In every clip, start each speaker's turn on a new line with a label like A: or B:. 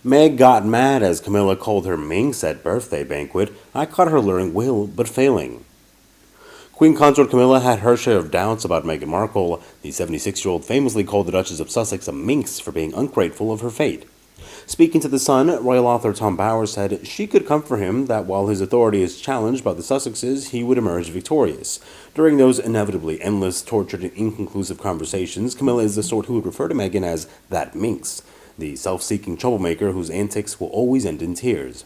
A: Meg got mad as Camilla called her Minx at birthday banquet. I caught her luring Will, but failing. Queen Consort Camilla had her share of doubts about Meghan Markle. The 76-year-old famously called the Duchess of Sussex a minx for being ungrateful of her fate. Speaking to The Sun, royal author Tom Bowers said she could comfort him that while his authority is challenged by the Sussexes, he would emerge victorious. During those inevitably endless, tortured, and inconclusive conversations, Camilla is the sort who would refer to Meghan as that minx, the self-seeking troublemaker whose antics will always end in tears.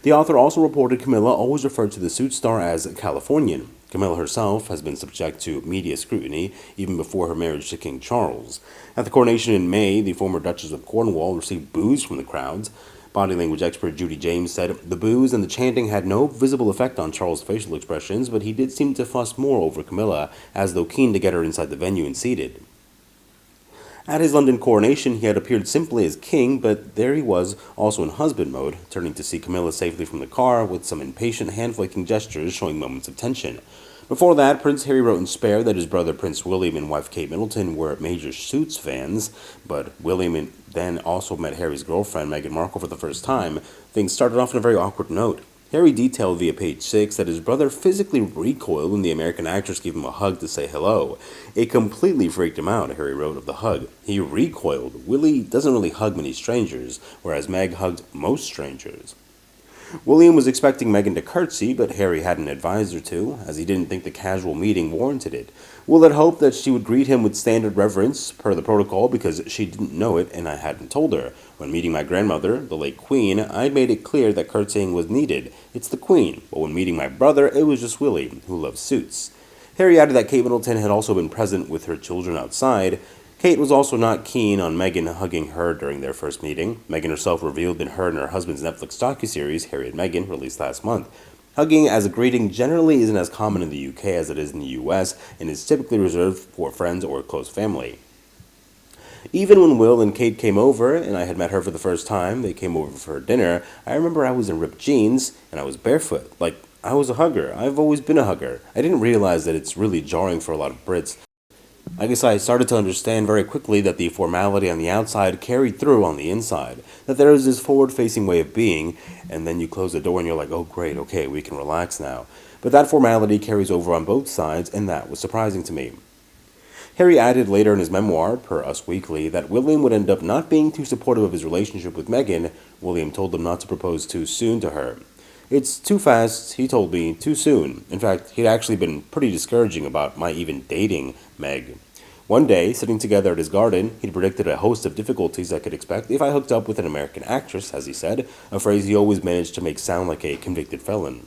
A: The author also reported Camilla always referred to the suit star as Californian. Camilla herself has been subject to media scrutiny even before her marriage to King Charles. At the coronation in May, the former Duchess of Cornwall received boos from the crowds. Body language expert Judy James said the boos and the chanting had no visible effect on Charles' facial expressions, but he did seem to fuss more over Camilla, as though keen to get her inside the venue and seated. At his London coronation, he had appeared simply as king, but there he was, also in husband mode, turning to see Camilla safely from the car with some impatient hand-flicking gestures showing moments of tension. Before that, Prince Harry wrote in Spare that his brother Prince William and wife Kate Middleton were major Suits fans, but William then also met Harry's girlfriend Meghan Markle for the first time. Things started off on a very awkward note. Harry detailed via page 6 that his brother physically recoiled when the American actress gave him a hug to say hello. It completely freaked him out, Harry wrote of the hug. He recoiled. Willie doesn't really hug many strangers, whereas Meg hugged most strangers. William was expecting Meghan to curtsy, but Harry hadn't advised her to, as he didn't think the casual meeting warranted it. Will had hoped that she would greet him with standard reverence, per the protocol, because she didn't know it and I hadn't told her. When meeting my grandmother, the late Queen, I made it clear that curtsying was needed. It's the Queen. But when meeting my brother, it was just Willie, who loves suits. Harry added that Kate Middleton had also been present with her children outside. Kate was also not keen on Meghan hugging her during their first meeting. Meghan herself revealed that her and her husband's Netflix docuseries, Harry and Meghan, released last month. Hugging as a greeting generally isn't as common in the UK as it is in the US, and is typically reserved for friends or close family. Even when Will and Kate came over, and I had met her for the first time, they came over for dinner, I remember I was in ripped jeans, and I was barefoot. Like, I was a hugger. I've always been a hugger. I didn't realize that it's really jarring for a lot of Brits. I guess I started to understand very quickly that the formality on the outside carried through on the inside, that there is this forward-facing way of being, and then you close the door and you're like, oh great, okay, we can relax now. But that formality carries over on both sides, and that was surprising to me. Harry added later in his memoir, per Us Weekly, that William would end up not being too supportive of his relationship with Meghan. William told him not to propose too soon to her. It's too fast, he told me, too soon. In fact, he'd actually been pretty discouraging about my even dating Meg. One day, sitting together at his garden, he'd predicted a host of difficulties I could expect if I hooked up with an American actress, as he said, a phrase he always managed to make sound like a convicted felon.